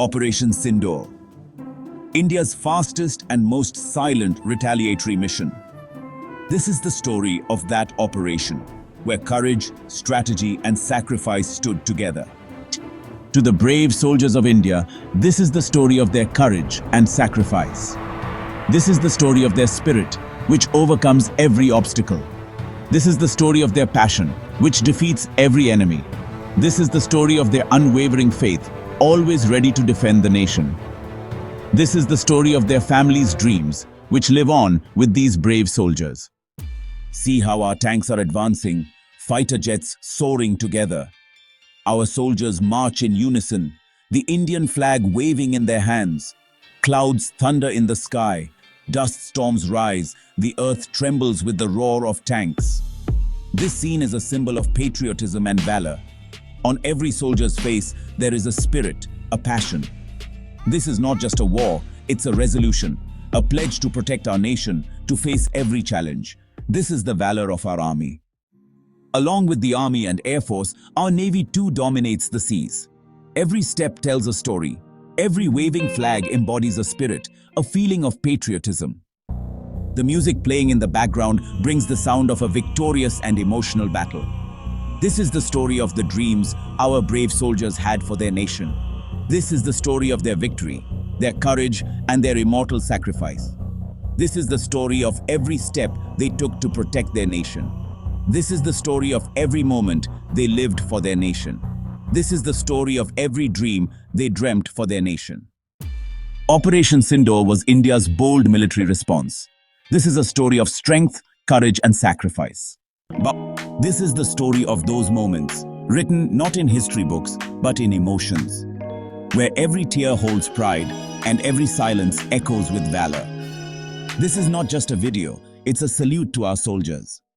Operation Sindoor, India's fastest and most silent retaliatory mission. This is the story of that operation, where courage, strategy, and sacrifice stood together. To the brave soldiers of India, this is the story of their courage and sacrifice. This is the story of their spirit, which overcomes every obstacle. This is the story of their passion, which defeats every enemy. This is the story of their unwavering faith, always ready to defend the nation. This is the story of their families' dreams, which live on with these brave soldiers. See how our tanks are advancing, fighter jets soaring together. Our soldiers march in unison, the Indian flag waving in their hands. Clouds thunder in the sky, dust storms rise, the earth trembles with the roar of tanks. This scene is a symbol of patriotism and valor. On every soldier's face, there is a spirit, a passion. This is not just a war, it's a resolution, a pledge to protect our nation, to face every challenge. This is the valor of our army. Along with the army and air force, our navy too dominates the seas. Every step tells a story. Every waving flag embodies a spirit, a feeling of patriotism. The music playing in the background brings the sound of a victorious and emotional battle. This is the story of the dreams our brave soldiers had for their nation. This is the story of their victory, their courage, and their immortal sacrifice. This is the story of every step they took to protect their nation. This is the story of every moment they lived for their nation. This is the story of every dream they dreamt for their nation. Operation Sindoor was India's bold military response. This is a story of strength, courage, and sacrifice. But this is the story of those moments, written not in history books, but in emotions, where every tear holds pride and every silence echoes with valor. This is not just a video, it's a salute to our soldiers.